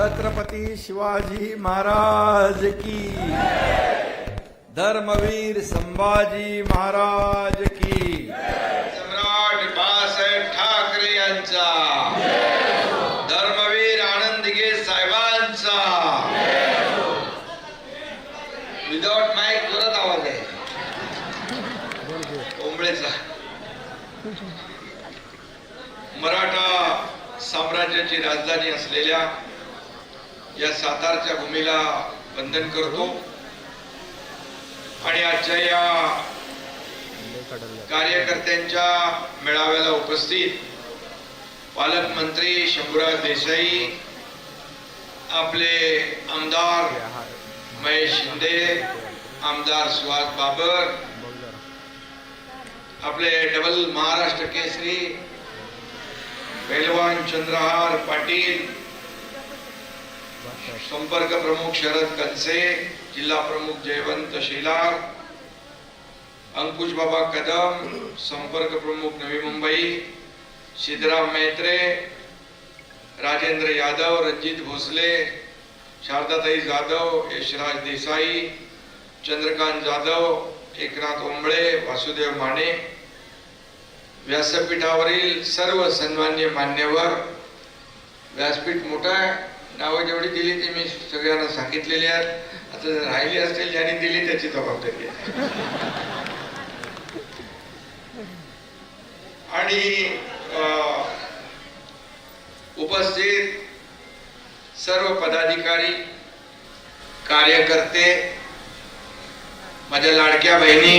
छत्रपती शिवाजी महाराज की, धर्मवीर संभाजी महाराज की, सम्राट बाळासाहेब ठाकरे यांचा, धर्मवीर आनंदगे साहेबांचा. विदाउट माईक जोरात आवाज आहे ओंबळेचा. मराठा साम्राज्याची राजधानी असलेल्या या सातारच्या भूमीला वंदन करतो आणि आजच्या या कार्यकर्त्यांच्या मेळाव्याला उपस्थित पालकमंत्री शंभूराज देसाई, आपले आमदार महेश शिंदे, आमदार सुहास बाबर, आपले डबल महाराष्ट्र केसरी पहलवान चंद्रहार पाटील, संपर्क प्रमुख शरद कनसे, जिल्हा प्रमुख जयवंत शेलार, अंकुश बाबा कदम, संपर्क प्रमुख नवी मुंबई, सिद्धराम मैत्रे, राजेंद्र यादव, रंजित भोसले, शारदाताई जाधव, यशराज देसाई, चंद्रकांत जाधव, एकनाथ ओंबळे, वासुदेव माने, व्यासपीठावरील सर्व सन्मान्य मान्यवर. व्यासपीठ मोठा आहे, नावं जेवढी दिली ती मी सगळ्यांना सांगितलेली आहेत. आता राहिली असतील ज्यांनी दिली त्याची जबाबदारी आहे. आणि उपस्थित सर्व पदाधिकारी, कार्यकर्ते, माझ्या लाडक्या बहिणी,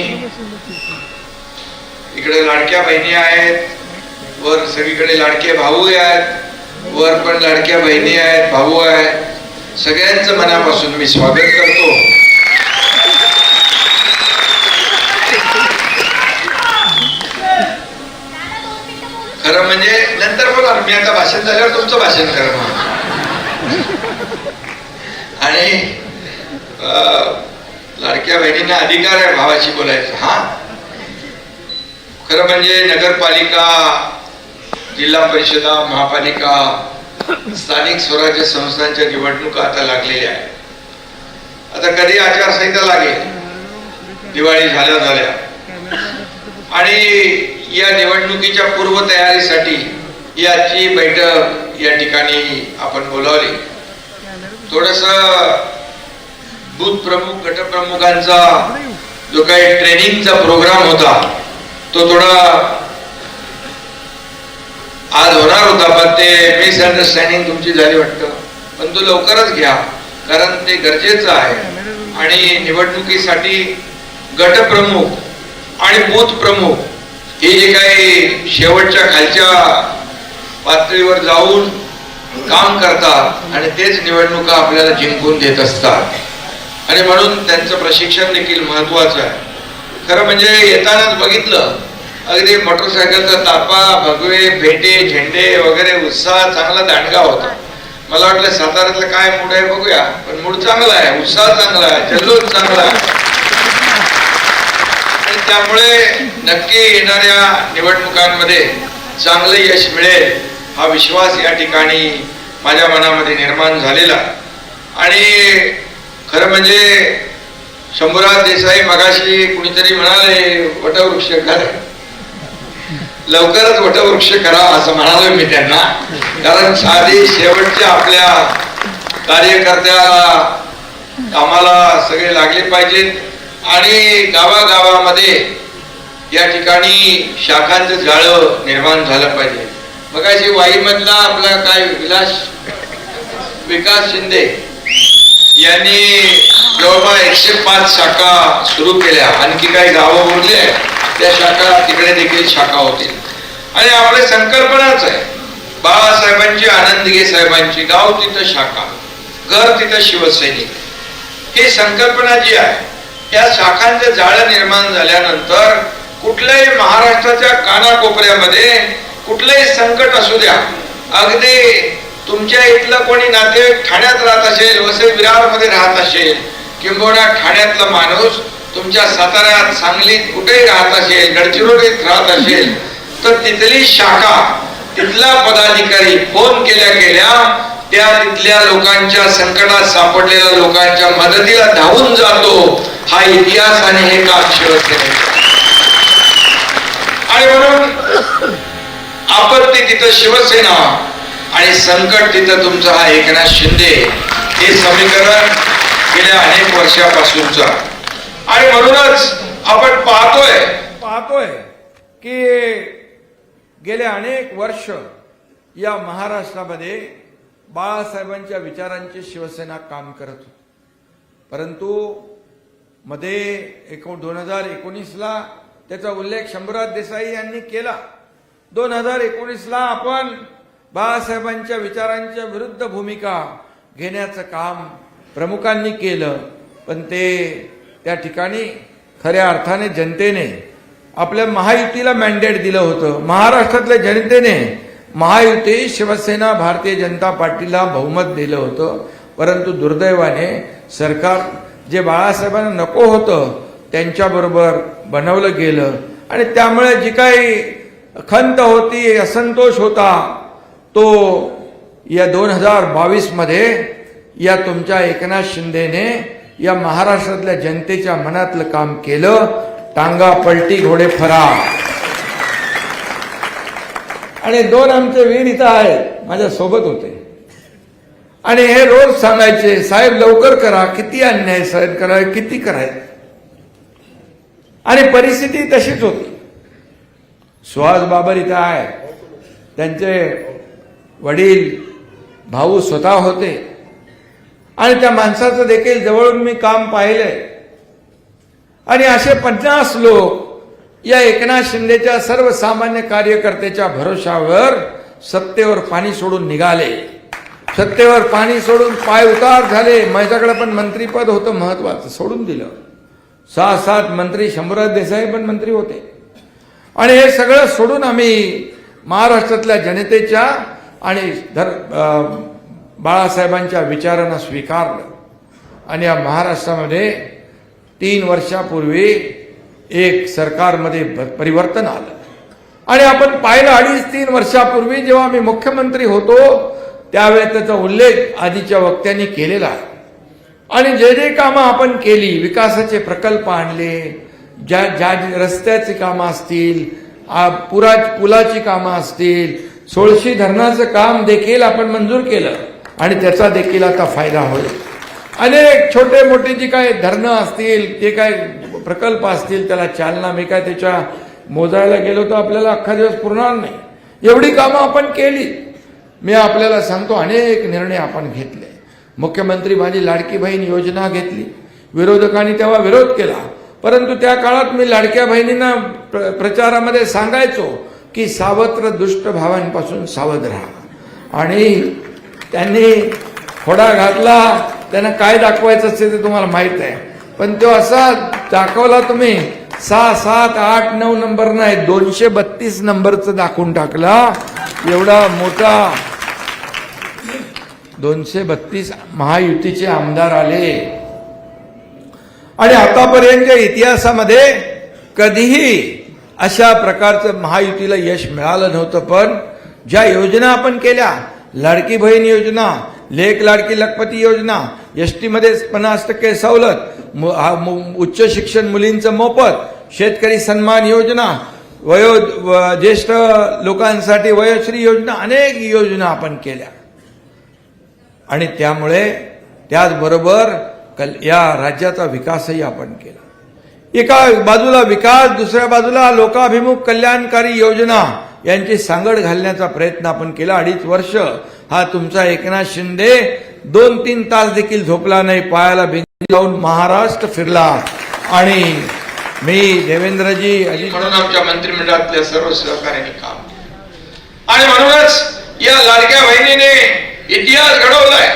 इकडे लाडक्या बहिणी आहेत, वर सगळीकडे लाडके भाऊ आहेत, वर पण लाडक्या बहिणी आहेत, भाऊ आहेत. सगळ्यांचं मनापासून मी स्वागत करतो. खरं म्हणजे नंतर बोला, मी आता भाषण झाल्यावर तुमचं भाषण करा. आणि लाडक्या बहिणींना अधिकार आहे भावाशी बोलायचं. हा, खरं म्हणजे नगरपालिका, जिल्हा परिषदा, महापालिका, स्थानिक स्वराज्य संस्थांच्या निवडणुका आता लागलेल्या आहेत. आता कधी आचारसंहिता लागेल, दिवाळी झाल्या आणि या निवडणुकीच्या पूर्वतयारीसाठी ही आजची बैठक या ठिकाणी आपण बोलावली. थोडस बूथ प्रमुख, गटप्रमुखांचा जो काही ट्रेनिंगचा प्रोग्राम होता तो थोडा आज होणार होता, पण ते मिसअंडरस्टँडिंग तुमची झाली वाटतं. पण तो लवकरच घ्या, कारण ते गरजेचं आहे. आणि निवडणुकीसाठी गटप्रमुख आणि बूथ प्रमुख हे जे काही शेवटच्या खालच्या पातळीवर जाऊन काम करतात आणि तेच निवडणुका आपल्याला जिंकून देत असतात. आणि म्हणून त्यांचं प्रशिक्षण देखील महत्वाचं आहे. खरं म्हणजे येतानाच बघितलं, अगदी मोटरसायकलचा तापा, भगवे, फेटे, झेंडे वगैरे उत्साह चांगला दांडगा होता. मला वाटलं साताऱ्यातलं काय मूड आहे बघूया, पण मूड चांगला आहे, उत्साह चांगला आहे, जल्लोष चांगला आहे. आणि त्यामुळे नक्की येणाऱ्या निवडणुकांमध्ये चांगलं यश मिळेल हा विश्वास या ठिकाणी माझ्या मनामध्ये निर्माण झालेला. आणि खरं म्हणजे शंभूराज देसाई मगाशी कुणीतरी म्हणाले वटवृक्ष करा, लवकरच वटवृक्ष करा असं म्हणालोय मी त्यांना. कारण साधी शेवटच्या आपल्या कार्यकर्त्याला कामाला सगळे लागले पाहिजेत आणि गावागावामध्ये या ठिकाणी शाखांचं जाळं निर्माण झालं पाहिजे. मगाशी वाईमधला आपला काय विकास शिंदे यांनी जवळपास 105 शाखा सुरू केल्या. आणखी काही गावं उरले, त्या शाखा तिकडे देखील शाखा होतील. आणि आपले संकल्पनाच आहे बाळासाहेबांची, आनंदगे साहेबांची, गाव तिथं शाखा, घर तिथं शिवसैनिक. ही संकल्पना जी आहे, या शाखांचे जाळं निर्माण झाल्यानंतर कुठल्याही महाराष्ट्राच्या कानाकोपऱ्यामध्ये कुठलंही संकट असू द्या, अगदी तुमच्या इथलं कोणी नातेवाईक ठाण्यात राहत असेल, वसई विरार मध्ये राहत असेल, किंबहुना ठाण्यातला माणूस तुमच्या साताऱ्यात, सांगलीत कुठेही राहत असेल, गडचिरोलीत राहत असेल, तर तिथली शाखा, तिथला पदाधिकारी फोन केल्या त्या तिथल्या लोकांच्या संकटात सापडलेल्या लोकांच्या मदतीला धावून जातो. हा इतिहास आणि हे काम शिवसेनेचं. आणि म्हणून आपत्ती तिथं शिवसेना आणि संकट तिथं तुमचा हा एकनाथ शिंदे, हे समीकरण गेल्या अनेक वर्षापासूनच. आणि म्हणूनच आपण पाहतोय की गेले अनेक वर्ष या महाराष्ट्रामध्ये बाळासाहेबांच्या विचारांची शिवसेना काम करत होती. परंतु मध्ये 2019ला त्याचा उल्लेख शंभूराज देसाई यांनी केला. 2019ला आपण बाळासाहेबांच्या विचारांच्या विरुद्ध भूमिका घेण्याचं काम प्रमुखांनी केलं. पण त्या ठिकाणी खऱ्या अर्थाने जनतेने आपल्या महायुतीला मॅन्डेट दिलं होतं. महाराष्ट्रातल्या जनतेने महायुती, शिवसेना, भारतीय जनता पार्टीला बहुमत दिलं होतं. परंतु दुर्दैवाने सरकार जे बाळासाहेबांना नको होतं त्यांच्याबरोबर बनवलं गेलं. आणि त्यामुळे जी काही खंत होती, असंतोष होता, तो या 2022 मध्ये या तुमच्या एकनाथ शिंदेने या महाराष्ट्रातल्या जनतेच्या मनातलं काम केलं. टांगा पलटी घोडे फरार. आणि 2 आमचे वीर इथं आहेत, माझ्या सोबत होते आणि हे रोज सांगायचे, साहेब लवकर करा, किती अन्याय सहन करा, किती करायचं. आणि परिस्थिती तशीच होती. सुहास बाबर इथं आहे, त्यांचे वडील भाऊ स्वतः होते आणि त्या माणसाचं देखील जवळून मी काम पाहिलंय. आणि असे 50 लोक या एकनाथ शिंदेच्या सर्वसामान्य कार्यकर्त्याच्या भरोशावर सत्तेवर पाणी सोडून निघाले. सत्तेवर पाणी सोडून पाय उतार झाले. माझ्याकडे पण मंत्रीपद होतं महत्वाचं, सोडून दिलं. 6-7 मंत्री, शंभूराज देसाई पण मंत्री होते. आणि हे सगळं सोडून आम्ही महाराष्ट्रातल्या जनतेच्या आणि बाळासाहेबांच्या विचारांना स्वीकारलं. आणि या महाराष्ट्रामध्ये 3 वर्षापूर्वी एक सरकारमध्ये परिवर्तन आलं. आणि आपण पाहिलं 2.5-3 वर्षापूर्वी जेव्हा मी मुख्यमंत्री होतो त्यावेळेस त्याचा उल्लेख आधीच्या वक्त्यांनी केलेला आहे. आणि जे कामं आपण केली, विकासाचे प्रकल्प आणले, ज्या रस्त्याची कामं असतील, पुलाची कामं असतील, 16 धरणाचं काम देखील आपण मंजूर केलं आणि त्याचा देखील आता फायदा होईल. अनेक छोटे मोठे जी काही धरणं असतील, जे काही प्रकल्प असतील, त्याला चालना. मी काय त्याच्या मोजायला गेलो तर आपल्याला अख्खा दिवस पुरणार नाही, एवढी कामं आपण केली. मी आपल्याला सांगतो, अनेक निर्णय आपण घेतले. मुख्यमंत्री माझी लाडकी बहीण योजना घेतली. विरोधकांनी तेव्हा विरोध केला, परंतु त्या काळात मी लाडक्या बहिणींना प्रचारामध्ये सांगायचो की सावत्र दुष्ट भावांपासून सावध राहा. आणि त्यांनी खोडा घातला. त्यांना काय दाखवायचं असते ते तुम्हाला माहित आहे, पण तो असा दाखवला तुम्ही 6, 7, 8, 9 नंबर नाही, 232 नंबरचं दाखवून टाकला. एवढा मोठा 232 महायुतीचे आमदार आले. आणि आतापर्यंतच्या इतिहासामध्ये कधीही अशा प्रकारचं महायुतीला यश मिळालं नव्हतं. पण ज्या योजना आपण केल्या, लाडकी बहीण योजना, लेक लाडकी लखपती योजना, एसटी मध्ये 50% सवलत, उच्च शिक्षण मुलींचं मोफत, शेतकरी सन्मान योजना, ज्येष्ठ लोकांसाठी वयोश्री योजना, अनेक योजना आपण केल्या. आणि त्यामुळे त्याचबरोबर या राज्याचा विकासही आपण केला. एका बाजूला विकास, दुसऱ्या बाजूला लोकाभिमुख कल्याणकारी योजना यांची सांगड घालण्याचा प्रयत्न आपण केला. 2.5 वर्ष हा तुमचा एकनाथ शिंदे 2-3 तास देखील झोपला नाही, पायाला बिंदी लावून महाराष्ट्र फिरला. आणि मी देवेंद्रजी म्हणून आमच्या मंत्रिमंडळातल्या सर्व सहकार्याने काम. आणि म्हणूनच या लाडक्या बहिणीने इतिहास घडवलाय.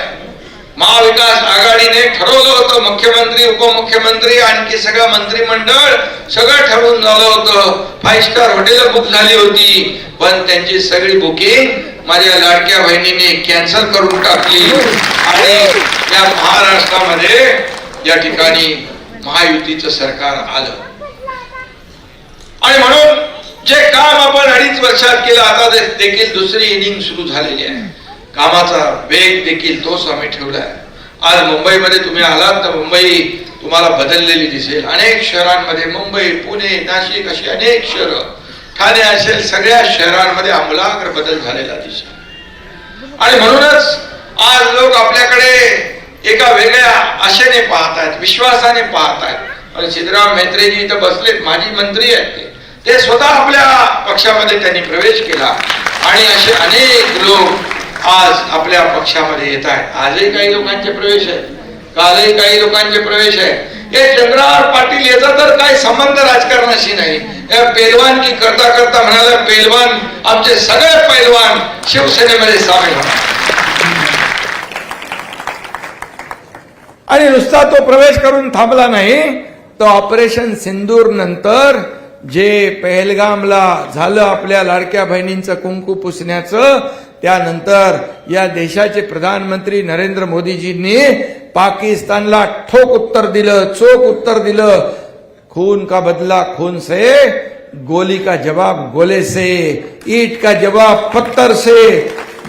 महाविकास आघाडीने ठरवलं होतं, मुख्यमंत्री, उपमुख्यमंत्री, आणखी सगळं मंत्रिमंडळ सगळं ठरवून झालं होतं. 5 स्टार हॉटेल बुक झाली होती, पण त्यांची सगळी बुकिंग माझ्या लाडक्या बहिणीने कॅन्सल करून टाकली. आणि या महाराष्ट्रामध्ये या ठिकाणी महायुतीचं सरकार आलं. आणि म्हणून जे काम आपण 2.5 वर्षात केलं, आता देखील दुसरी इनिंग सुरू झालेली आहे. कामाचा वेग देखील तोच आम्ही ठेवलाय. आज मुंबईमध्ये तुम्ही आलात तर मुंबई तुम्हाला बदललेली दिसेल. अनेक शहरांमध्ये मुंबई, पुणे, नाशिक अशी अनेक शहरं, ठाणे असेल, सगळ्या शहरांमध्ये आमूलाग्र बदल झालेला दिसेल. आणि म्हणूनच आज लोक आपल्याकडे एका वेगळ्या आशेने पाहत आहेत, विश्वासाने पाहत आहेत. आणि सिद्धराम म्हेत्रेजी इथं बसलेत, माजी मंत्री आहेत ते स्वतः आपल्या पक्षामध्ये त्यांनी प्रवेश केला. आणि असे अनेक लोक आज आपल्या पक्षामध्ये येत आहेत. आजही काही लोकांचे प्रवेश आहेत, कालही काही लोकांचे प्रवेश आहे. हे चंद्रहार पाटील याचा तर काही संबंध राजकारणाशी नाही. या पेलवान की करता करता म्हणाला, पेलवान आमचे सगळे पैलवान शिवसेनेमध्ये सामील होणार. आणि नुसता तो प्रवेश करून थांबला नाही, तो ऑपरेशन सिंदूर नंतर जे पहलगामला झालं आपल्या लाडक्या बहिणींचं कुंकू पुसण्याचं, त्यानंतर या देशाचे प्रधानमंत्री नरेंद्र मोदीजींनी पाकिस्तानला ठोक उत्तर दिलं, चोख उत्तर दिलं. खून का बदला खून से, गोली का जवाब गोले से, ईट का जवाब पत्थर से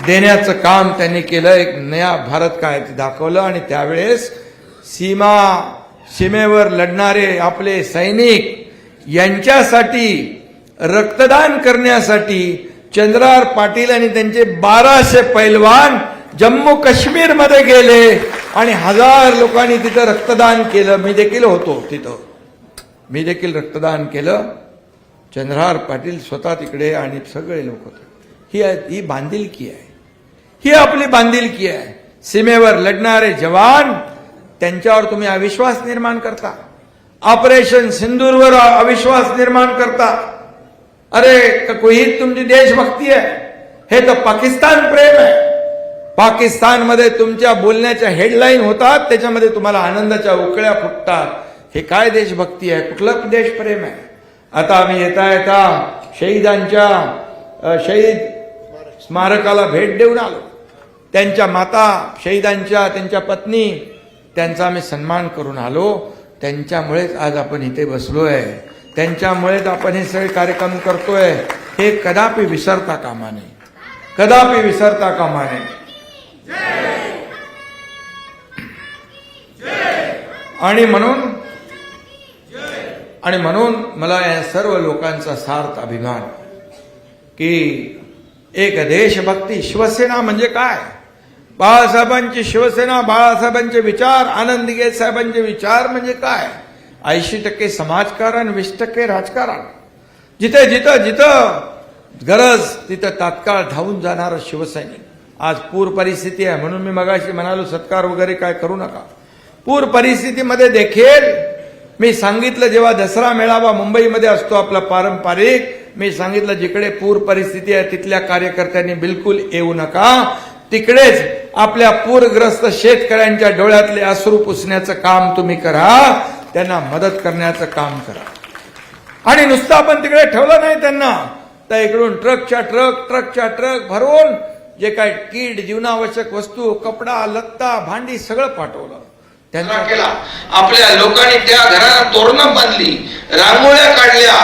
देण्याचं काम त्यांनी केलं. एक नया भारत काय ते दाखवलं. आणि त्यावेळेस सीमेवर लढणारे आपले सैनिक यांच्यासाठी रक्तदान करण्यासाठी चंद्रहार पाटील आणि त्यांचे 1200 पैलवान जम्मू काश्मीर मध्ये गेले आणि 1000 लोकांनी तिथं रक्तदान केलं. मी देखील होतो तिथं, मी देखील रक्तदान केलं. चंद्रहार पाटील स्वतः तिकडे आणि सगळे लोक होते. ही बांधिलकी आहे, ही आपली बांधिलकी आहे. सीमेवर लढणारे जवान त्यांच्यावर तुम्ही अविश्वास निर्माण करता, ऑपरेशन सिंदूरवर अविश्वास निर्माण करता. अरे ही तुमची देशभक्ती आहे? हे तर पाकिस्तान प्रेम आहे. पाकिस्तानमध्ये तुमच्या बोलण्याच्या हेडलाईन होतात, त्याच्यामध्ये तुम्हाला आनंदाच्या उकळ्या फुटतात. हे काय देशभक्ती आहे? कुठलं देशप्रेम आहे? आता आम्ही येता शहीदांच्या शहीद स्मारकाला भेट देऊन आलो. त्यांच्या माता शहीदांच्या, त्यांच्या पत्नी, त्यांचा आम्ही सन्मान करून आलो. त्यांच्यामुळेच आज आपण इथे बसलोय, त्यांच्यामुळेच आपण हे सगळे कार्यक्रम करतोय. हे कदापि विसरता कामा नये, कदापि विसरता कामा नये. आणि म्हणून मला या सर्व लोकांचा सार्थ अभिमान की एक देशभक्ती. शिवसेना म्हणजे काय? बाळासाहेबांची शिवसेना, बाळासाहेबांचे विचार, आनंद दिघे साहेबांचे विचार म्हणजे काय? 80% समाजकारण, 20% राजकारण. जिथे जिथं जिथं गरज तिथं तात्काळ धावून जाणारं शिवसैनिक. आज पूर परिस्थिती आहे म्हणून मी मगाशी म्हणालो सत्कार वगैरे काय करू नका. पूर परिस्थितीमध्ये देखील मी सांगितलं, जेव्हा दसरा मेळावा मुंबईमध्ये असतो आपला पारंपरिक, मी सांगितलं जिकडे पूर परिस्थिती आहे तिथल्या कार्यकर्त्यांनी बिलकुल येऊ नका. तिकडेच आपल्या पूरग्रस्त शेतकऱ्यांच्या डोळ्यातले अश्रू पुसण्याचं काम तुम्ही करा, त्यांना मदत करण्याचं काम करा. आणि नुसतं आपण तिकडे ठेवलं नाही त्यांना, तर इकडून ट्रकच्या ट्रक भरून जे काय कीड, जीवनावश्यक वस्तू, कपडा, लत्ता, भांडी सगळं पाठवलं. त्यांना केला. आपल्या लोकांनी त्या घराला तोरणं बांधली, रांगोळ्या काढल्या,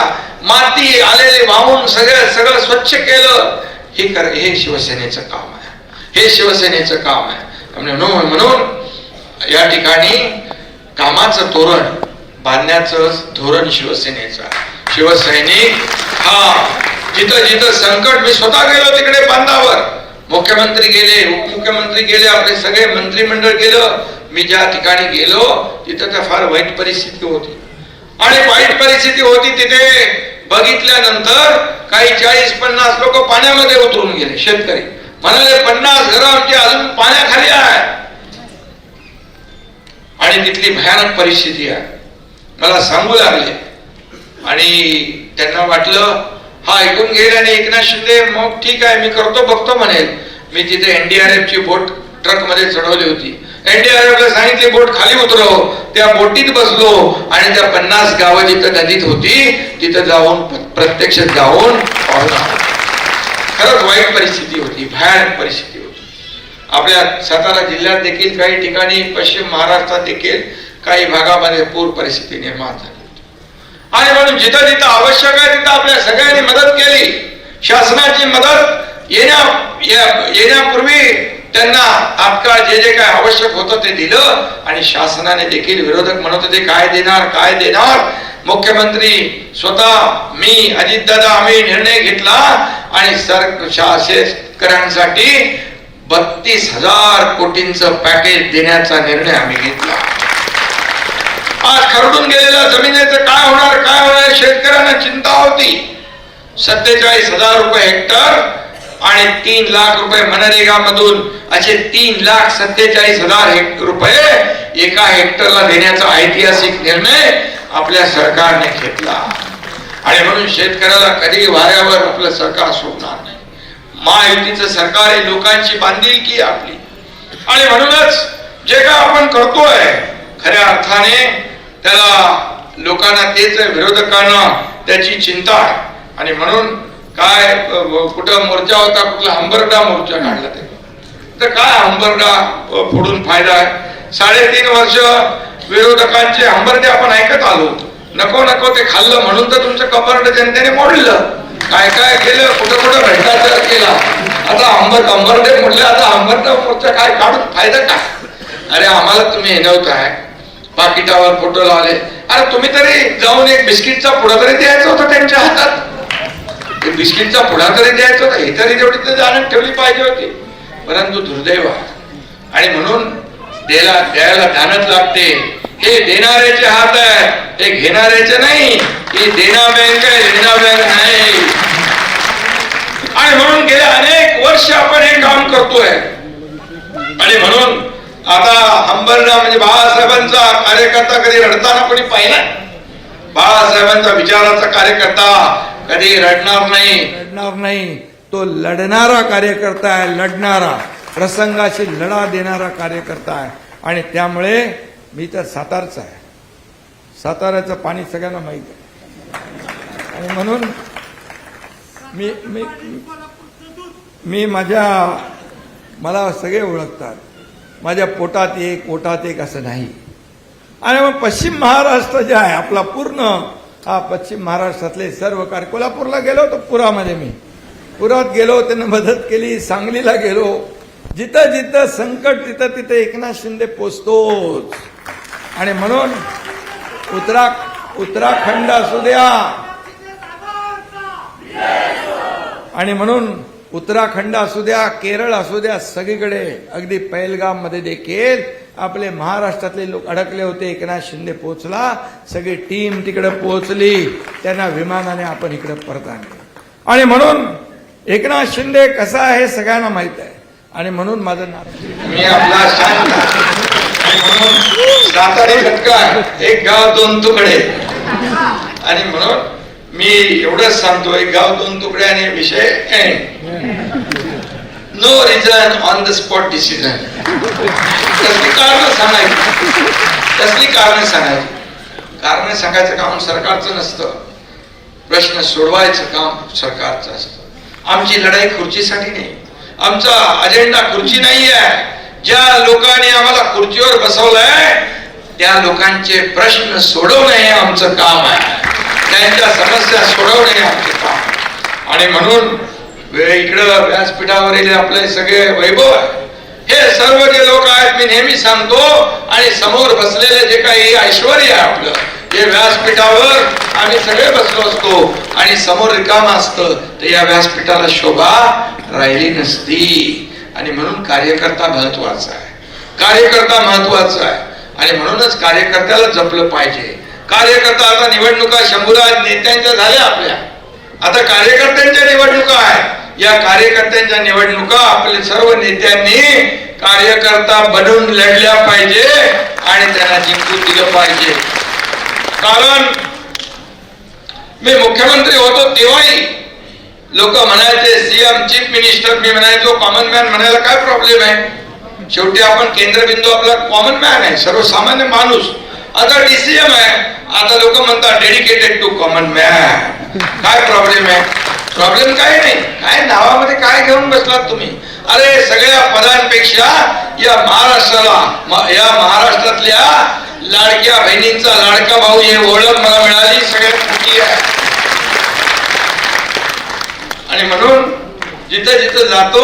माती आलेले वाहून सगळं स्वच्छ केलं. हे शिवसेनेचं काम आहे, हे शिवसेनेचं काम आहे. म्हणून या ठिकाणी कामाचं तोरण बांधण्याचं धोरण शिवसेनेचं आहे. शिवसैनिक हा जिथं जिथं संकट, मी स्वतः गेलो तिकडे बांधावर, मुख्यमंत्री गेले, उपमुख्यमंत्री गेले, आपले सगळे मंत्रिमंडळ गेलं. मी ज्या ठिकाणी गेलो तिथं तर फार वाईट परिस्थिती होती. आणि वाईट परिस्थिती होती तिथे बघितल्यानंतर काही 40-50 लोक पाण्यामध्ये उतरून गेले. शेतकरी म्हणाले 50 घरं आमची अजून पाण्याखाली आहे. आणि तिथली भयानक परिस्थिती आहे. मला सांगू लागले आणि त्यांना वाटलं हा ऐकून घेईल आणि एकनाथ शिंदे मग ठीक आहे मी करतो बघतो म्हणेल. मी तिथे एनडीआरएफ ची बोट ट्रक मध्ये चढवली होती. एनडीआरएफला सांगितली बोट खाली उतरव. त्या बोटीत बसलो आणि त्या 50 गावं जिथं नदीत होती तिथं जाऊन प्रत्यक्ष जाऊन पाहून आलो. खरंच वाईट परिस्थिती होती, भयानक परिस्थिती होती. आपल्या सातारा जिल्ह्यात देखील काही ठिकाणी, पश्चिम महाराष्ट्रात देखील काही भागामध्ये पूर परिस्थिती निर्माण झाली. आणि म्हणून जिथं जिथं आवश्यक आहे तिथं आपल्या सगळ्यांनी मदत केली. शासनाची मदत येण्यापूर्वी त्यांना तात्काळ जे जे काय आवश्यक होतं ते दिलं आणि शासनाने देखील विरोधक म्हणत होते काय देणार मुख्यमंत्री स्वतः मी अजितदादा आम्ही निर्णय घेतला आणि शेतकऱ्यांसाठी 32,000 कोटींचं पॅकेज देण्याचा निर्णय आम्ही घेतला. आज खरडून गेलेल्या जमिनीचं काय होणार शेतकऱ्यांना चिंता होती. 47,000 रुपये हेक्टर आणि 3 लाख रुपये मनरेगा मधून असे 3,47,000 रुपये एका हेक्टरला देण्याचा ऐतिहासिक निर्णय आपल्या सरकारने घेतला. आणि म्हणून शेतकऱ्याला कधी वाऱ्यावर आपलं सरकार सोडणार नाही. महायुतीचं सरकार हे लोकांची बांधिलकी आपली. आणि म्हणूनच जे काय आपण करतोय खऱ्या अर्थाने त्याला लोकांना तेच विरोधकांना त्याची चिंता आहे. आणि म्हणून काय कुठं मोर्चा होता कुठला हंबरडा मोर्चा काढला ते तर काय हंबरडा फोडून फायदा आहे. 3.5 वर्ष विरोधकांचे हंबरडे आपण ऐकत आलो. नको ते खाल्लं म्हणून तर तुमचं कंबरड जनतेने मोडलं. काय केलं कुठं भ्रष्टाचार केला. आता हंबरडे मोडले. आता हंबरडा मोर्चा काय काढून फायदा काय. अरे आम्हाला तुम्ही हे नव्हतं आहे पाकिटावर फोटो लावले. अरे तुम्ही तरी जाऊन एक बिस्किटचा पुडा तरी द्यायचा होता त्यांच्या हातात. बिस्किटचा पुडा तरी द्यायचा होता. हे तरी तेवढी तर जाणीव ठेवली पाहिजे होती. परंतु दुर्दैव आणि म्हणून द्यायला ध्यानच लागते. हे देणाऱ्याचे हात आहे हे घेणाऱ्याचे नाही. हे देना बँक आहे देना बँक नाही. आणि म्हणून गेल्या अनेक वर्ष आपण हे काम करतोय. आणि म्हणून आता हंबरडा म्हणजे बाळासाहेबांचा कार्यकर्ता कधी रडताना कोणी पाहिला. बाळासाहेबांचा विचाराचा कार्यकर्ता कधी रडणार नाही. तो लढणारा कार्यकर्ता आहे. लढणारा प्रसंगाशी लढा देणारा कार्यकर्ता आहे. आणि त्यामुळे मी तर सातारचा आहे. साताऱ्याचं पाणी सगळ्यांना माहित आहे. आणि म्हणून मी मला सगळे ओळखतात. माझ्या पोटात एक असं नाही. आणि मग पश्चिम महाराष्ट्र जे आहे आपला पूर्ण पश्चिम महाराष्ट्रातले सर्व कार्य. कोल्हापूरला गेलो तर पुरात गेलो त्यांना मदत केली. सांगलीला गेलो. जिथं संकट तिथं एकनाथ शिंदे पोचतोच. आणि म्हणून उत्तराखंड असू द्या आणि म्हणून उत्तराखंड असू द्या केरळ असू द्या सगळीकडे अगदी पहलगाम मध्ये देखील आपले महाराष्ट्रातले लोक अडकले होते. एकनाथ शिंदे पोहोचला. सगळी टीम तिकडे पोहोचली. त्यांना विमानाने आपण इकडे परत आणले. आणि म्हणून एकनाथ शिंदे कसा आहे सगळ्यांना माहित आहे. आणि म्हणून माझं नाव मी आपला शांत आणि म्हणून सातारी खटका एक गाव 2 तुकडे. आणि म्हणून मी एवढंच सांगतो एक गाव 2 तुकडे आणि विषय no reason on the spot decision. कसली कारण सांगायची. कारण सांगायचं काम सरकारचं नसतं. प्रश्न सोडवायचं काम सरकारचं असतं. आमची लढाई खुर्चीसाठी नाही. आमचा अजेंडा खुर्ची नाही आहे. ज्या लोकांनी आम्हाला खुर्चीवर बसवलंय त्या लोकांचे प्रश्न सोडवणे हे आमचं काम आहे. त्यांच्या समस्या सोडवणे आमचे काम. आणि म्हणून इकडं व्यासपीठावरील आपले सगळे वैभव आहे. हे सर्व जे लोक आहेत मी नेहमी सांगतो. आणि समोर बसलेले जे काही ऐश्वर आहे आपलं हे व्यासपीठावर आम्ही सगळे बसलो असतो आणि समोर रिकामा असतं तर या व्यासपीठाला शोभा राहिली नसती. आणि म्हणून कार्यकर्ता महत्वाचा आहे. आणि म्हणूनच कार्यकर्त्याला जपलं पाहिजे. कार्यकर्ता आता निवडणुका शंभूराज नेत्यांच्या झाल्या आपल्या. आता कार्यकर्त्यांच्या निवडणुका आहेत. या कार्यकर्त्यांच्या निवडणुका आपले सर्व नेत्यांनी कार्यकर्ता बनून लढल्या पाहिजे आणि त्यांना जिंकून दिलं पाहिजे. कारण मी मुख्यमंत्री होतो तेव्हाही लोक म्हणायचे सीएम चीफ मिनिस्टर. मी म्हणायचो कॉमन मॅन म्हणायला काय प्रॉब्लेम आहे. शेवटी आपण केंद्रबिंदू आपला कॉमन मॅन आहे सर्वसामान्य माणूस. आता डीसीएम आहे. आता लोक म्हणतात डेडिकेटेड टू कॉमन मॅन. काय प्रॉब्लेम आहे. प्रॉब्लेम काय नाही. काय नावामध्ये काय घेऊन बसलात तुम्ही. अरे सगळ्या पदांपेक्षा या महाराष्ट्रातल्या लाडक्या बहिणींचा लाडका भाऊ हे ओळख मला मिळाली सगळ्यात मोठी आहे. आणि म्हणून जिथं जिथं जातो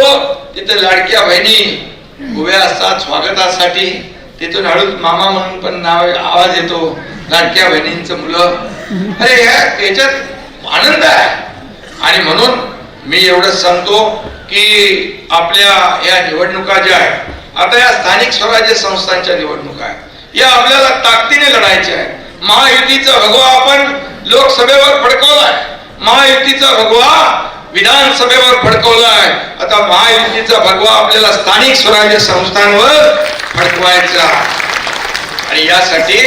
तिथं लाडक्या बहिणी उभ्या असतात स्वागतासाठी. तिथून हळूच मामा म्हणून पण नाव आवाज येतो, लाडक्या बहिणींचं मुलं. अरे याच्यात आनंद आहे. आणि म्हणून मी एवढंच सांगतो की आपल्या या निवडणुका ज्या आहेत, आता या स्थानिक स्वराज्य संस्थांच्या निवडणुका आहेत, या आपल्याला ताकदीने लढायच्या आहेत. महायुतीचा भगवा आपण लोकसभेवर फडकवलाय, महायुतीचा भगवा विधानसभेवर फडकवलाय. आता महायुतीचा भगवा आपल्याला स्थानिक स्वराज्य संस्थांवर फडकवायचा. आणि यासाठी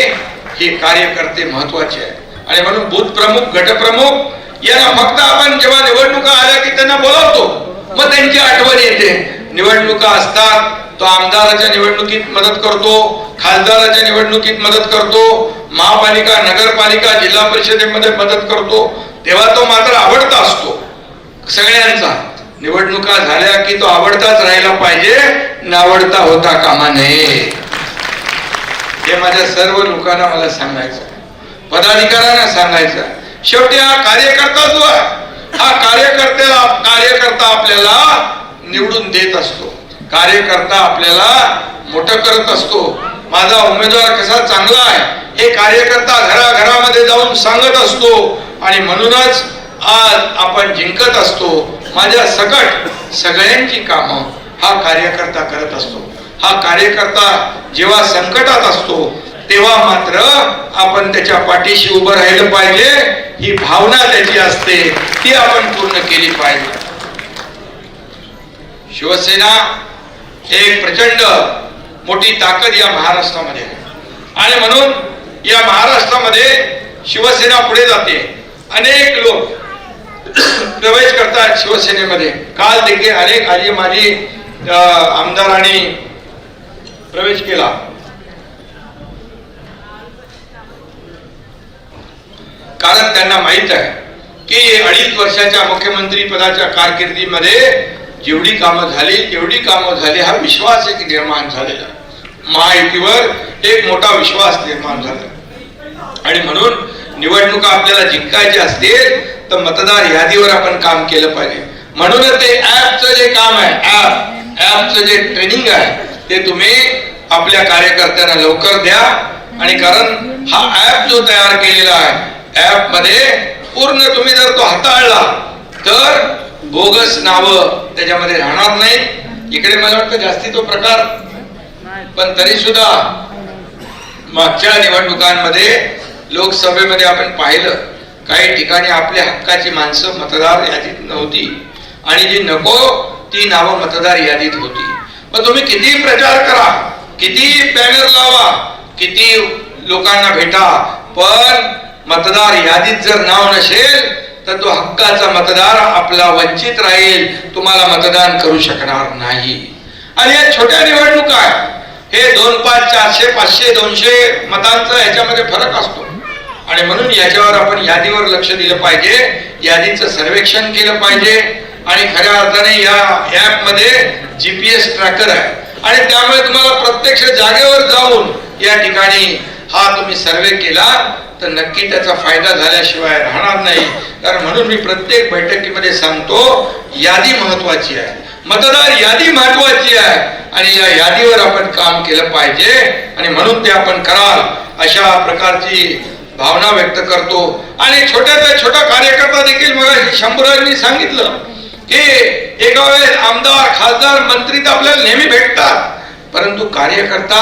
हे कार्यकर्ते महत्वाचे आहेत. आणि म्हणून बूथ प्रमुख, गटप्रमुख यांना फक्त आपण जेव्हा निवडणुका आल्या की त्यांना बोलावतो, मग त्यांची आठवण येते. निवडणुका असतात तो आमदाराच्या निवडणुकीत मदत करतो, खासदाराच्या निवडणुकीत मदत करतो, महापालिका, नगरपालिका, जिल्हा परिषदेमध्ये मदत करतो, तेव्हा तो मात्र आवडता असतो सगळ्यांचा. निवडणुका झाल्या की तो आवडताच राहिला पाहिजे, नावडता होता कामा नये. हे माझ्या सर्व लोकांना मला सांगायचं, पदाधिकाऱ्यांना सांगायचं. शेवटी हा कार्यकर्ता जो आहे, हा कार्यकर्ता आपल्याला निवडून देत असतो, कार्यकर्ता आपल्याला मोठं करत असतो. माझा उमेदवार कसा चांगला आहे हे कार्यकर्ता घराघरामध्ये जाऊन सांगत असतो. आणि म्हणूनच आज आपण जिंकत असतो. माझ्या सकट सगळ्यांची कामं हा कार्यकर्ता करत असतो. हा कार्यकर्ता जेव्हा संकटात असतो तेव्हा मात्र आपण त्याच्या पाठीशी उभं राहिलं पाहिजे. ही भावना त्याची असते, ती आपण पूर्ण केली पाहिजे. शिवसेना एक प्रचंड मोठी ताकद या महाराष्ट्रामध्ये आहे. आणि म्हणून या महाराष्ट्रामध्ये शिवसेना पुढे जाते. अनेक लोक प्रवेश करतात शिवसेनेमध्ये. काल देखील अनेक आजी माजी आमदारांनी प्रवेश केला. कारण त्यांना माहित आहे की 2.5 वर्षाच्या मुख्यमंत्री पदाच्या कारकिर्दीमध्ये जेवढी कामं झाली हा विश्वास एक निर्माण झालेला, महायुतीवर एक मोठा विश्वास निर्माण झाला. आणि म्हणून निवडणुका आपल्याला जिंकायच्या असतील तर मतदार यादीवर आपण काम केलं पाहिजे. म्हणूनच ते ऍपचं जे काम आहे, ऍपचं जे ट्रेनिंग आहे ते तुम्ही आपल्या कार्यकर्त्यांना लवकर द्या. आणि कारण हा ऍप जो तयार केलेला आहे, ऍप मध्ये पूर्ण तुम्ही जर तो हाताळला तर बोगस नावं त्याच्यामध्ये राहणार नाही. इकडे मला वाटतं जास्ती तो प्रकार, पण तरी सुद्धा मागच्या निवडणुकांमध्ये लोकसभेमध्ये आपण पाहिलं काही ठिकाणी आपल्या हक्काची माणसं मतदार यादीत नव्हती आणि जी नको ती नावं मतदार यादीत होती. मग तुम्ही किती प्रचार करा, किती बॅनर लावा, किती लोकांना भेटा, पण मतदार यादीत जर नाव नसेल तर तो हक्काचा मतदार आपला वंचित राहील, तुम्हाला मतदान करू शकणार नाही. आणि या छोट्या निवडणुका आहेत, हे 2, 5, 400, 500, 200 मतांचा ह्याच्यामध्ये फरक असतो. आणि म्हणून याच्यावर आपण यादीवर लक्ष दिलं पाहिजे, यादीचं सर्वेक्षण केलं पाहिजे. आणि खऱ्या अर्थाने या ऍप मध्ये GPS ट्रॅकर आहे आणि त्यामुळे तुम्हाला प्रत्यक्ष जागेवर जाऊन या ठिकाणी हा तुम्ही सर्वे केला तर नक्की त्याचा फायदा झाल्याशिवाय राहणार नाही. कारण म्हणून मी प्रत्येक बैठकीमध्ये सांगतो, यादी महत्वाची आहे, मतदार यादी महत्वाची आहे आणि या यादीवर आपण काम केलं पाहिजे. आणि म्हणून ते आपण कराल अशा प्रकारची भावना व्यक्त करतो. आणि छोट्यात छोटा कार्यकर्ता देखील मला शंभूराजांनी सांगितलं की एका वेळेस आमदार, खासदार, मंत्री तर आपल्याला नेहमी भेटतात, परंतु कार्यकर्ता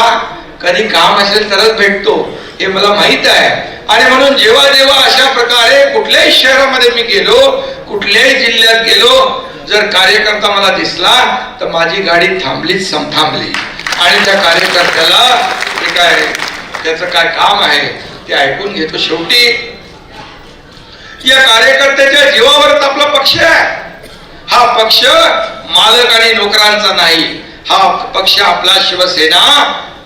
कधी काम असेल तरच भेटतो, हे मला माहित आहे. आणि म्हणून जेव्हा जेव्हा अशा प्रकारे कुठल्याही शहरामध्ये मी गेलो, कुठल्याही जिल्ह्यात गेलो, जर कार्यकर्ता मला दिसला तर माझी गाडी थांबलीच थांबली. आणि त्या कार्यकर्त्याला ते काय त्याचं काय काम आहे ते ऐकून घेतो. शेवटी या कार्यकर्त्याच्या जीवावरच आपला पक्ष आहे. हा पक्ष मालक आणि नोकरांचा नाही, हा पक्ष आपला शिवसेना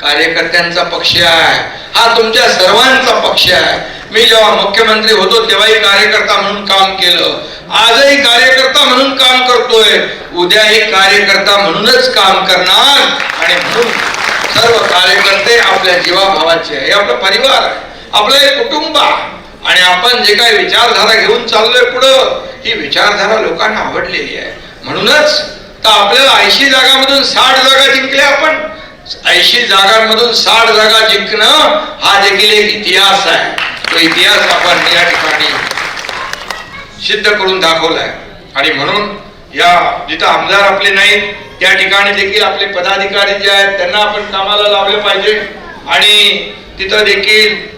कार्यकर्त्यांचा पक्ष आहे, हा तुमच्या सर्वांचा पक्ष आहे. मी जेव्हा मुख्यमंत्री होतो तेव्हाही कार्यकर्ता म्हणून काम केलं, आजही कार्यकर्ता म्हणून काम करतोय, उद्याही कार्यकर्ता म्हणूनच काम करणार. आणि म्हणून सर्व कार्यकर्ते आपल्या जीवाभावाचे आहे, हे आपला परिवार आहे, आपलं एक कुटुंब आहे. आणि आपण जे काही विचारधारा घेऊन चाललोय पुढं, ही विचारधारा लोकांना आवडलेली आहे. म्हणूनच तर आपल्याला 80 जागांमधून 60 जागा जिंकल्या आपण. 80 जागांमधून 60 जागा जिंकणं हा देखील एक इतिहास आहे. तो इतिहास आपण या ठिकाणी सिद्ध करून दाखवलाय. आणि म्हणून या जिथं आमदार आपले नाहीत त्या ठिकाणी देखील आपले पदाधिकारी जे आहेत त्यांना आपण कामाला लावले पाहिजे. आणि तिथं देखील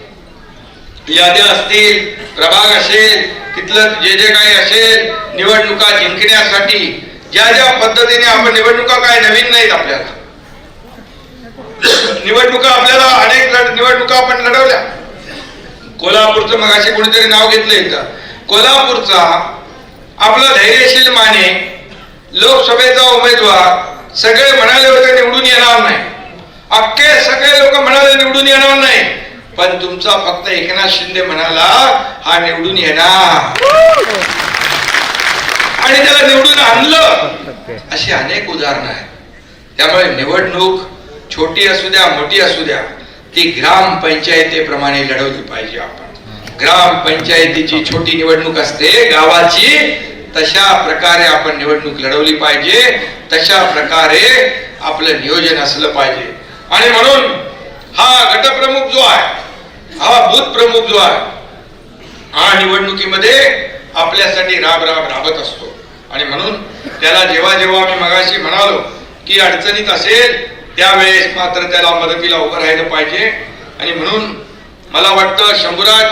याद्या असतील, प्रभाग असेल, तिथलं जे जे काही असेल, निवडणुका जिंकण्यासाठी ज्या ज्या पद्धतीने आपण निवडणुका काय नवीन नाहीत आपल्याला. निवडणुका आपल्याला अनेक निवडणुका आपण लढवल्या. कोल्हापूरचं मगाशी कोणीतरी नाव घेतलं इथं. कोल्हापूरचा आपला धैर्यशील माने लोकसभेचा उमेदवार सगळे म्हणाले होते निवडून येणार नाही. अख्खे सगळे लोक म्हणाले निवडून येणार नाही. पण तुमचा फक्त एकनाथ शिंदे म्हणाला हा निवडून येणार आणि त्याला निवडून आणलं. अशी अनेक उदाहरणं आहेत. त्यामुळे निवडणूक छोटी असू द्या मोठी असू द्या ती ग्रामपंचायतीप्रमाणे लढवली पाहिजे. आपण ग्रामपंचायतीची छोटी निवडणूक असते गावाची, तशा प्रकारे आपण निवडणूक लढवली पाहिजे. तशा प्रकारे आपलं नियोजन असलं पाहिजे. आणि म्हणून हा गटप्रमुख जो आहे, हा बूथ प्रमुख जो आहे, हा निवडणुकीमध्ये आपल्यासाठी राबत असतो. आणि म्हणून त्याला जेव्हा जेव्हा मी मगाशी म्हणालो की अडचणीत असेल त्यावेळेस मात्र त्याला मदतीला उभं राहिलं पाहिजे. आणि म्हणून मला वाटतं शंभूराज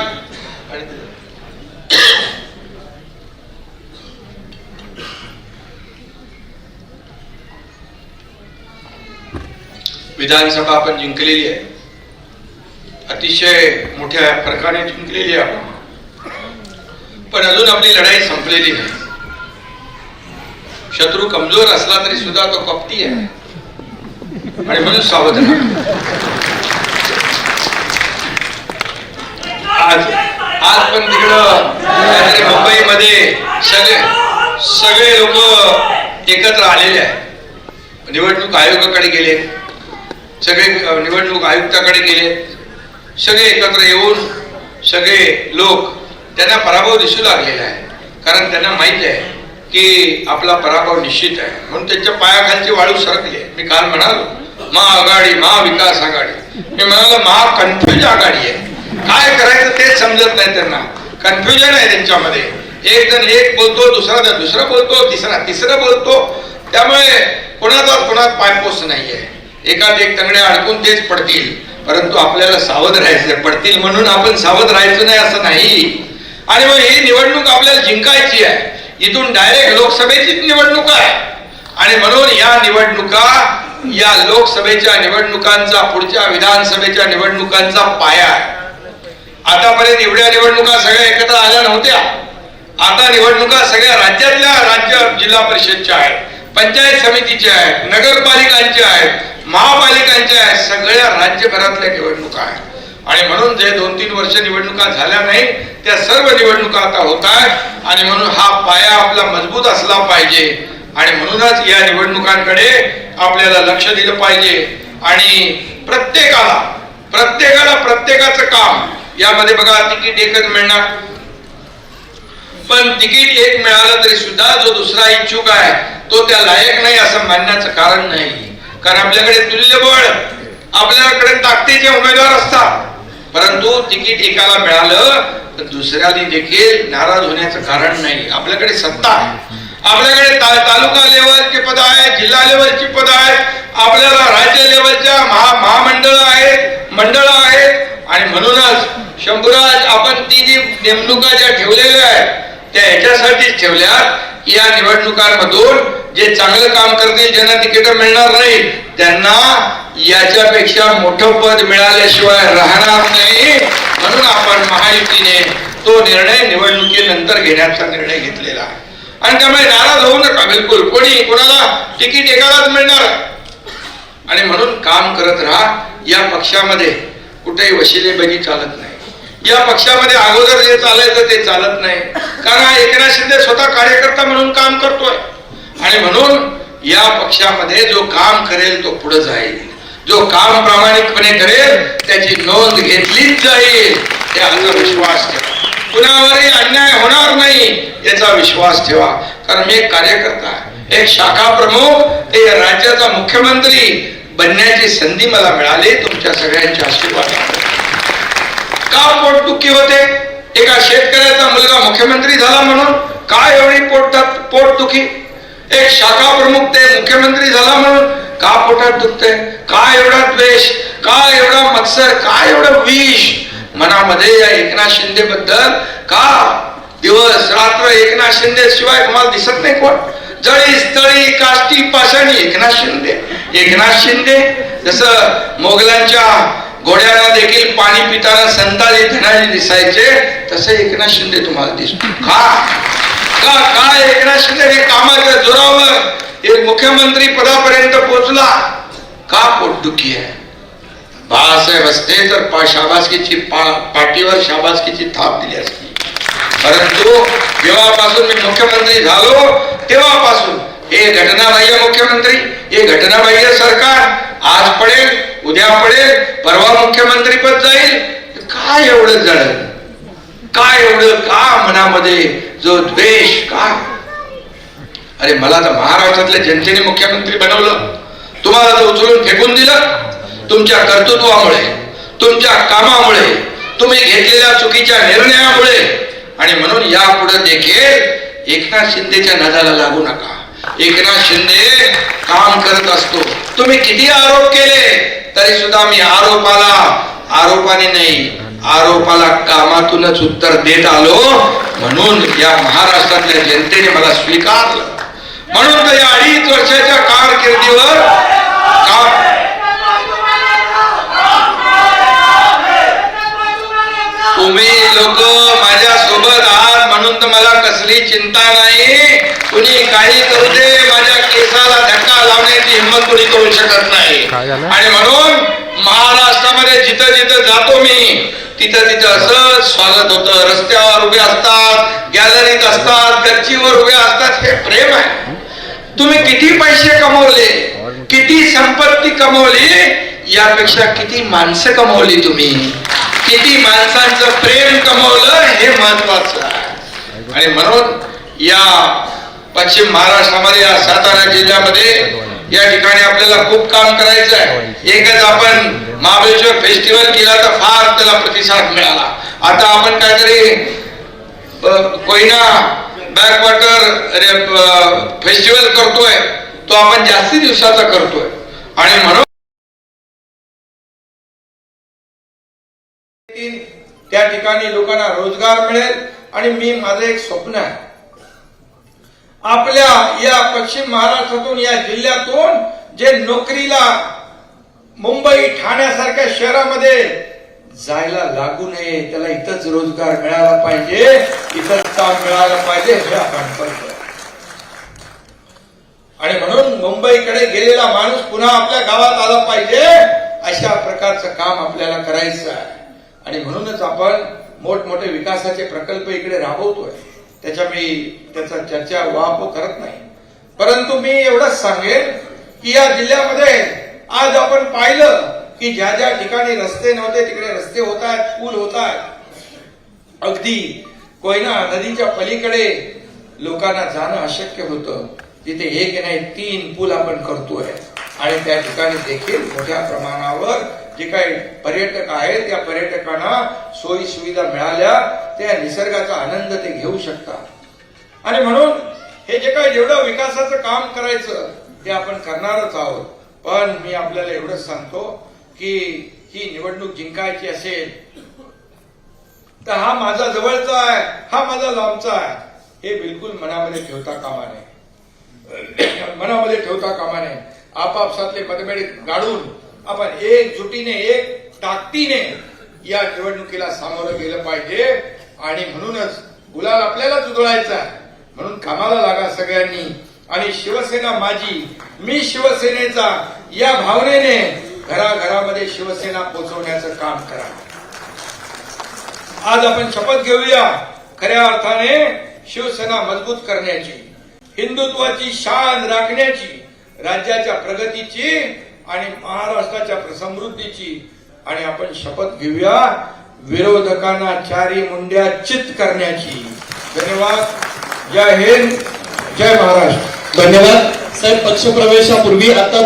विधानसभा आपण जिंकलेली आहे, अतिशय मोठ्या फरकाने जिंकलेली आहे आपण. पण अजून आपली लढाई संपलेली नाही. शत्रू कमजोर असला तरी सुद्धा तो कपटी आहे आणि म्हणून सावध राहा. आज पण तिकडं मुंबईमध्ये सगळे लोक एकत्र आलेले आहेत. निवडणूक आयोगाकडे गेले, सगळे निवडणूक आयुक्ताकडे गेले, सगळे एकत्र येऊन सगळे लोक त्यांना पराभव दिसू लागलेला आहे. कारण त्यांना माहित आहे की आपला पराभव निश्चित आहे. म्हणून त्यांच्या पायाखालची वाळू सरकली. मी काल म्हणालो महाआघाडी, महाविकास आघाडी. मी म्हणालो महाकन्फ्युज आघाडी आहे. काय करायचं तेच समजत नाही त्यांना. कन्फ्युजन आहे त्यांच्यामध्ये. एक जण एक बोलतो, दुसरा बोलतो, तिसरं बोलतो. त्यामुळे कोणात पायपोस नाहीये. एकात एक तंगड्या अडकून तेच पडतील. परंतु आपल्याला सावध राहायचं. पडतील म्हणून आपण सावध राहायचं नाही असं नाही. आणि मग ही निवडणूक आपल्याला जिंकायची आहे. इथून डायरेक्ट लोकसभेचीच निवडणूक आहे. आणि म्हणून या निवडणुका, या लोकसभेच्या निवडणुकांचा, पुढच्या विधानसभेच्या निवडणुकांचा पाया आहे. आतापर्यंत एवढ्या निवडणुका सगळ्या एकत्र आल्या नव्हत्या. आता निवडणुका सगळ्या राज्य जिल्हा परिषदच्या आहेत, पंचायत समितीच्या आहेत, नगरपालिकांच्या आहेत, महापालिकांच्या आहेत. सगळ्या राज्यभरातल्या निवडणुका आहेत. आणि म्हणून जे 2-3 वर्ष निवडणुका झाल्या नाही त्या सर्व निवडणुका आता होत आहेत. आणि म्हणून हा पाया आपला मजबूत असला पाहिजे. आणि म्हणूनच या निवडणुकांकडे आपल्याला लक्ष दिलं पाहिजे. आणि प्रत्येकाचं काम यामध्ये बघा, तिकीट एकच मिळणार. पण तिकीट एक मिळालं तरी सुद्धा जो दुसरा इच्छुक आहे तो त्या लायक नाही असं मानण्याचं कारण नाही. कारण आपल्याकडे तुल्यबळ, आपल्याकडे ताकदीचे उमेदवार असतात. परंतु तिकीट एकाला मिळालं तर दुसऱ्याला देखील नाराज होण्याचं कारण नाही. आपल्याकडे सत्ता आहे. आपल्याकडे तालुका लेवलची पद आहेत, जिल्हा लेवलची पद आहेत, आपल्याला राज्य लेवलच्या महामंडळ आहेत, मंडळ आहेत. आणि म्हणूनच शंभूराज आपण ती जी नेमणुका ज्या ठेवलेल्या आहेत त्या ह्याच्यासाठीच ठेवल्या की या निवडणुकांमधून जे चांगलं काम करतील, ज्यांना तिकीट मिळणार नाही, त्यांना याच्यापेक्षा मोठं पद मिळाल्याशिवाय राहणार नाही. म्हणून आपण महायुतीने तो निर्णय निवडणुकीनंतर घेण्याचा निर्णय घेतलेला आहे. आणि त्यामुळे नाराज होऊ नका बिलकुल. कोणाला तिकीट एकालाच मिळणार. आणि म्हणून काम करत राहा. या पक्षामध्ये कुठेही वशिलेबाजी चालत नाही. या पक्षामध्ये अगोदर जे चालायचं ते चालत नाही. कारण एकनाथ शिंदे स्वतः कार्यकर्ता म्हणून काम करतोय. आणि म्हणून या पक्षामध्ये जो काम करेल तो पुढे जाईल. जो काम प्रामाणिकपणे करेल त्याची नोंद घेतलीच जाईल. याचा विश्वास ठेवा. कुणावरही अन्याय होणार नाही याचा विश्वास ठेवा. कारण मी एक कार्यकर्ता आहे. एक शाखा प्रमुख, एक राज्याचा मुख्यमंत्री बनण्याची संधी मला मिळाली तुमच्या सगळ्यांच्या आशीर्वादाने. का पोटदुखी होते? एका शेतकऱ्याचा मुलगा मुख्यमंत्री झाला म्हणून का एवढी पोटदुखी? एक शाखा प्रमुख ते मुख्यमंत्री झाला म्हणून का पोटात दुखते? का एवढा द्वेष? का एवढा मत्सर? का एवढं विष मनामध्ये या एकनाथ शिंदे बद्दल? का दिवस रात्र एकनाथ शिंदे शिवाय तुम्हाला दिसत नाही कोण? जळी स्थळी काष्टी पाषाणी एकनाथ शिंदे. एकनाथ शिंदे जसं मोगलांच्या घोड्याला देखील पाणी पिताना संताजी धनाजी दिसायचे, तसे एकनाथ शिंदे तुम्हाला दिसतो. काय एकनाथ शिंदे हे कामाच्या जोरावर एक मुख्यमंत्री पदापर्यंत पोहोचला? का पोटदुखी आहे? बाळासाहेब असते तर शाबासकीची पाठीवर शाबासकीची थाप दिली असती. परंतु जेव्हापासून मी मुख्यमंत्री झालो तेव्हापासून हे घटनाबाह्य मुख्यमंत्री, हे घटनाबाह्य सरकार, आज पडेल उद्या पडेल परवा मुख्यमंत्री पद जाईल. काय एवढं जळण? काय एवढं का मनामध्ये जो द्वेष? का? अरे मला तर महाराष्ट्रातल्या जनतेने मुख्यमंत्री बनवलं, तुम्हाला तर उचलून फेकून दिलं. तुमच्या कर्तृत्वामुळे, तुमच्या कामामुळे, तुम्ही घेतलेल्या चुकीच्या निर्णयामुळे. आणि म्हणून यापुढे देखील एकनाथ शिंदेच्या नादाला लागू नका. एकनाथ शिंदे काम करत असतो. तुम्ही किती आरोप केले तरी सुद्धा मी आरोपाने नाही, आरोपाला कामातूनच उत्तर देत आलो. म्हणून या महाराष्ट्रातल्या जनतेने मला स्वीकारलं. म्हणून तर या 2.5 वर्षाच्या कारकिर्दीवर तुम्ही लोक माझ्या सोबत आहात म्हणून तर मला कसली चिंता नाही. कुणी काही करू दे, माझ्या केसाला धक्का लावण्याची हिंमत कुणी करू शकत नाही. आणि म्हणून महाराष्ट्रामध्ये जिथं जिथं जातो मी तिथं असं स्वागत होतं. रस्त्यावर उभे असतात, गॅलरीत असतात, गच्चीवर उभे असतात. हे प्रेम आहे. तुम्ही किती पैसे कमवले, किती संपत्ती कमवली, यापेक्षा किती माणसं कमवली तुम्ही, किती माणसांचं प्रेम कमवलं हे महत्वाचं आहे. आणि म्हणून या पश्चिम महाराष्ट्रामध्ये, या सातारा जिल्ह्यामध्ये या ठिकाणी आपल्याला खूप काम करायचं आहे. एकच आपण महाबळेश्वर फेस्टिवल केला तर फार त्याला प्रतिसाद मिळाला. आता आपण काहीतरी कोयना बॅकवॉटर फेस्टिवल करतोय, तो आपण जास्ती दिवसाचा करतोय. आणि म्हणून त्या ठिकाणी लोकांना रोजगार मिळेल. आणि मी माझं एक स्वप्न आहे, आपल्या या पश्चिम महाराष्ट्रातून, या जिल्ह्यातून जे नोकरीला मुंबई ठाण्यासारख्या शहरामध्ये जायला लागू नये, त्याला इथंच रोजगार मिळाला पाहिजे, इथंच काम मिळालं पाहिजे, हे आपण करतोय. आणि म्हणून मुंबईकडे गेलेला माणूस पुन्हा आपल्या गावात आला पाहिजे, अशा प्रकारचं काम आपल्याला करायचं आहे. आणि म्हणूनच आपण मोठमोठे विकासाचे प्रकल्प इकडे राबवतोय. त्याचा चर्चा वाप करत नाही. परंतु मी एवढंच सांगेन की या जिल्ह्यामध्ये आज आपण पाहिलं की ज्या ज्या ठिकाणी रस्ते नव्हते तिकडे रस्ते होत आहेत, पूल होत आहेत. अगदी कोयना नदीच्या पलीकडे लोकांना जाणं अशक्य होतं, तिथे 1 नाही 3 पूल आपण करतोय. आणि त्या ठिकाणी देखील मोठ्या प्रमाणावर जे काही पर्यटक आहेत त्या पर्यटकांना सोयी सुविधा मिळाल्या, त्या निसर्गाचा आनंद ते घेऊ शकतात. आणि म्हणून हे जे काही जेवढं विकासाचं काम करायचं ते आपण करणारच आहोत. पण मी आपल्याला एवढंच सांगतो की ही निवडणूक जिंकायची असेल तर हा माझा जवळचा आहे, हा माझा लांबचा आहे, हे बिलकुल मनामध्ये ठेवता कामा नये. आपापसातले मतभेद गाडून आपण एकजुटीने, एक ताकदीने या निवडणुकीला सामोरं गेलं पाहिजे. आणि म्हणूनच गुलाल आपल्यालाच उधळायचा आहे. म्हणून कामाला लागा सगळ्यांनी. आणि शिवसेना माझी, मी शिवसेनेचा, या भावनेने घराघरामध्ये शिवसेना पोहोचवण्याचं काम करा. आज आपण शपथ घेऊया खऱ्या अर्थाने शिवसेना मजबूत करण्याची, हिंदुत्वाची शान राखण्याची, राज्याच्या प्रगतीची आणि महाराष्ट्राच्या समृद्धीची. आणि आपण शपथ घेऊया विरोधकांना चारी मुंड्या चित करण्याची. धन्यवाद. जय हिंद, जय महाराष्ट्र. धन्यवाद साहेब. पक्षप्रवेशापूर्वी आता